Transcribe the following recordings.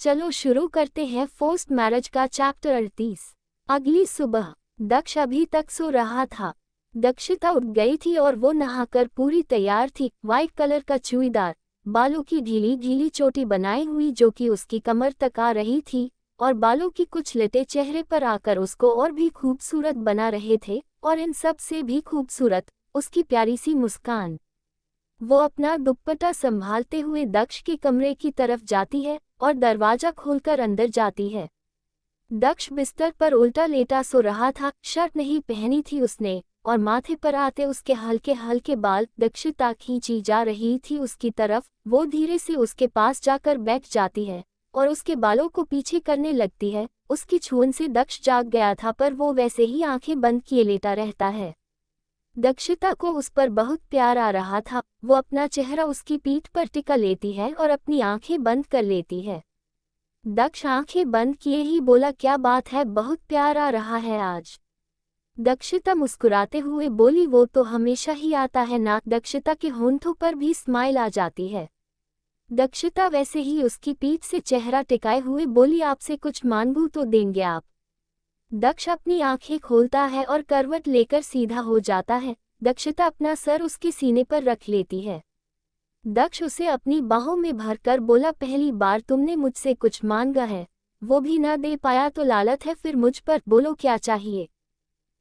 चलो शुरू करते हैं फोर्स्ड मैरिज का चैप्टर 38। अगली सुबह दक्ष अभी तक सो रहा था। दक्षिता उठ गई थी और वो नहाकर पूरी तैयार थी। वाइट कलर का चूड़ीदार, बालों की ढीली ढीली चोटी बनाई हुई जो कि उसकी कमर तक आ रही थी, और बालों की कुछ लटे चेहरे पर आकर उसको और भी खूबसूरत बना रहे थे। और इन सब से भी खूबसूरत उसकी प्यारी सी मुस्कान। वो अपना दुपट्टा संभालते हुए दक्ष के कमरे की तरफ जाती है और दरवाजा खोलकर अंदर जाती है। दक्ष बिस्तर पर उल्टा लेटा सो रहा था। शर्ट नहीं पहनी थी उसने, और माथे पर आते उसके हल्के हल्के बाल। दक्षिता खींची जा रही थी उसकी तरफ। वो धीरे से उसके पास जाकर बैठ जाती है और उसके बालों को पीछे करने लगती है। उसकी छून से दक्ष जाग गया था, पर वो वैसे ही आंखें बंद किए लेटा रहता है। दक्षिता को उस पर बहुत प्यार आ रहा था। वो अपना चेहरा उसकी पीठ पर टिका लेती है और अपनी आंखें बंद कर लेती है। दक्ष आंखें बंद किए ही बोला, क्या बात है, बहुत प्यार आ रहा है आज। दक्षिता मुस्कुराते हुए बोली, वो तो हमेशा ही आता है ना। दक्षिता के होंठों पर भी स्माइल आ जाती है। दक्षिता वैसे ही उसकी पीठ से चेहरा टिकाए हुए बोली, आपसे कुछ मांगूं तो देंगे आप। दक्ष अपनी आंखें खोलता है और करवट लेकर सीधा हो जाता है। दक्षिता अपना सर उसके सीने पर रख लेती है। दक्ष उसे अपनी बाहों में भरकर बोला, पहली बार तुमने मुझसे कुछ मांगा है, वो भी ना दे पाया तो लालत है फिर मुझ पर, बोलो क्या चाहिए।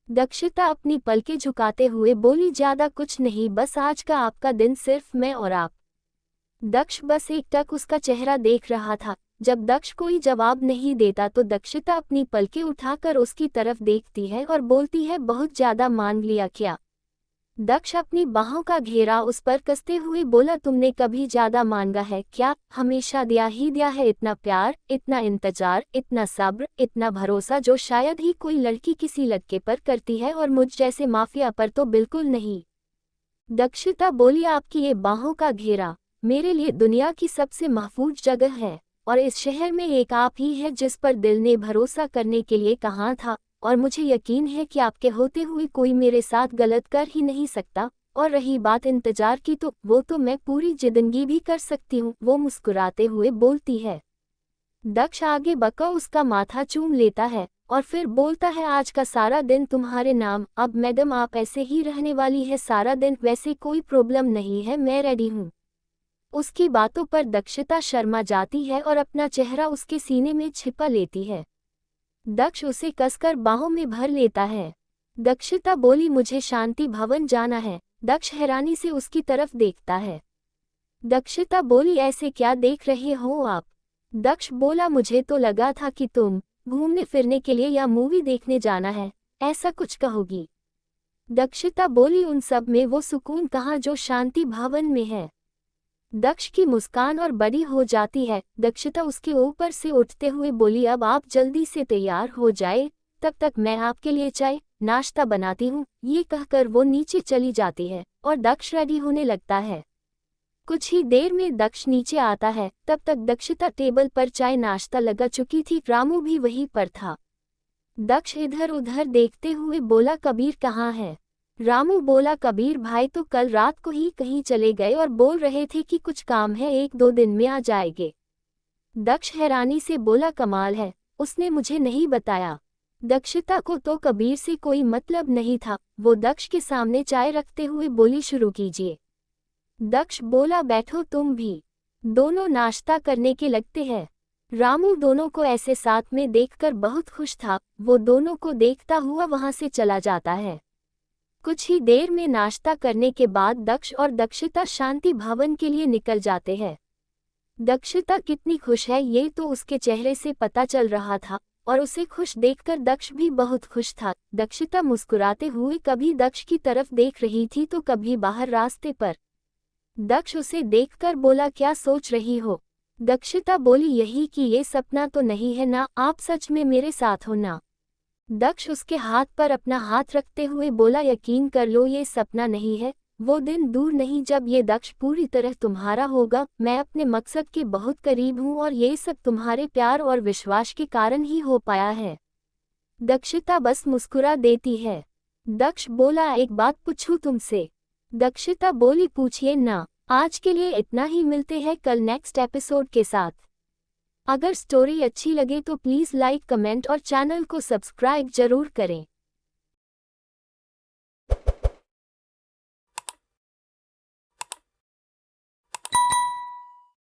दक्षिता अपनी पलकें झुकाते हुए बोली, ज्यादा कुछ नहीं, बस आज का आपका दिन सिर्फ मैं और आप। दक्ष बस एकटक उसका चेहरा देख रहा था। जब दक्ष कोई जवाब नहीं देता तो दक्षिता अपनी पलकें उठाकर उसकी तरफ देखती है और बोलती है, बहुत ज्यादा मांग लिया क्या। दक्ष अपनी बाहों का घेरा उस पर कसते हुए बोला, तुमने कभी ज्यादा मांगा है क्या, हमेशा दिया ही दिया है। इतना प्यार, इतना इंतजार, इतना सब्र, इतना भरोसा जो शायद ही कोई लड़की किसी लड़के पर करती है, और मुझ जैसे माफिया पर तो बिल्कुल नहीं। दक्षिता बोली, आपकी ये बाहों का घेरा मेरे लिए दुनिया की सबसे महफूज जगह है, और इस शहर में एक आप ही है जिस पर दिल ने भरोसा करने के लिए कहा था, और मुझे यकीन है कि आपके होते हुए कोई मेरे साथ गलत कर ही नहीं सकता। और रही बात इंतजार की तो वो तो मैं पूरी जिंदगी भी कर सकती हूँ, वो मुस्कुराते हुए बोलती है। दक्ष आगे बका उसका माथा चूम लेता है और फिर बोलता है, आज का सारा दिन तुम्हारे नाम। अब मैडम आप ऐसे ही रहने वाली है सारा दिन, वैसे कोई प्रॉब्लम नहीं है, मैं रेडी हूँ। उसकी बातों पर दक्षिता शर्मा जाती है और अपना चेहरा उसके सीने में छिपा लेती है। दक्ष उसे कसकर बाहों में भर लेता है। दक्षिता बोली, मुझे शांति भवन जाना है। दक्ष हैरानी से उसकी तरफ देखता है। दक्षिता बोली, ऐसे क्या देख रहे हो आप। दक्ष बोला, मुझे तो लगा था कि तुम घूमने फिरने के लिए या मूवी देखने जाना है, ऐसा कुछ कहोगी। दक्षिता बोली, उन सब में वो सुकून कहाँ जो शांति भवन में है। दक्ष की मुस्कान और बड़ी हो जाती है। दक्षिता उसके ऊपर से उठते हुए बोली, अब आप जल्दी से तैयार हो जाए, तब तक मैं आपके लिए चाय नाश्ता बनाती हूँ। ये कहकर वो नीचे चली जाती है और दक्ष रेडी होने लगता है। कुछ ही देर में दक्ष नीचे आता है। तब तक दक्षिता टेबल पर चाय नाश्ता लगा चुकी थी। रामू भी वहीं पर था। दक्ष इधर उधर देखते हुए बोला, कबीर कहाँ है। रामू बोला, कबीर भाई तो कल रात को ही कहीं चले गए और बोल रहे थे कि कुछ काम है, 1-2 दिन में आ जाएंगे। दक्ष हैरानी से बोला, कमाल है, उसने मुझे नहीं बताया। दक्षिता को तो कबीर से कोई मतलब नहीं था। वो दक्ष के सामने चाय रखते हुए बोली, शुरू कीजिए। दक्ष बोला, बैठो तुम भी। दोनों नाश्ता करने के लगते हैं। रामू दोनों को ऐसे साथ में देखकर बहुत खुश था। वो दोनों को देखता हुआ वहां से चला जाता है। कुछ ही देर में नाश्ता करने के बाद दक्ष और दक्षिता शांति भवन के लिए निकल जाते हैं। दक्षिता कितनी खुश है ये तो उसके चेहरे से पता चल रहा था, और उसे खुश देखकर दक्ष भी बहुत खुश था। दक्षिता मुस्कुराते हुए कभी दक्ष की तरफ देख रही थी तो कभी बाहर रास्ते पर। दक्ष उसे देखकर बोला, क्या सोच रही हो। दक्षिता बोली, यही कि ये सपना तो नहीं है ना, आप सच में मेरे साथ हो ना। दक्ष उसके हाथ पर अपना हाथ रखते हुए बोला, यकीन कर लो ये सपना नहीं है, वो दिन दूर नहीं जब ये दक्ष पूरी तरह तुम्हारा होगा। मैं अपने मकसद के बहुत करीब हूँ और ये सब तुम्हारे प्यार और विश्वास के कारण ही हो पाया है। दक्षिता बस मुस्कुरा देती है। दक्ष बोला, एक बात पूछूं तुमसे। दक्षिता बोली, पूछिए ना। आज के लिए इतना ही, मिलते हैं कल नेक्स्ट एपिसोड के साथ। अगर स्टोरी अच्छी लगे तो प्लीज़ लाइक कमेंट और चैनल को सब्सक्राइब जरूर करें।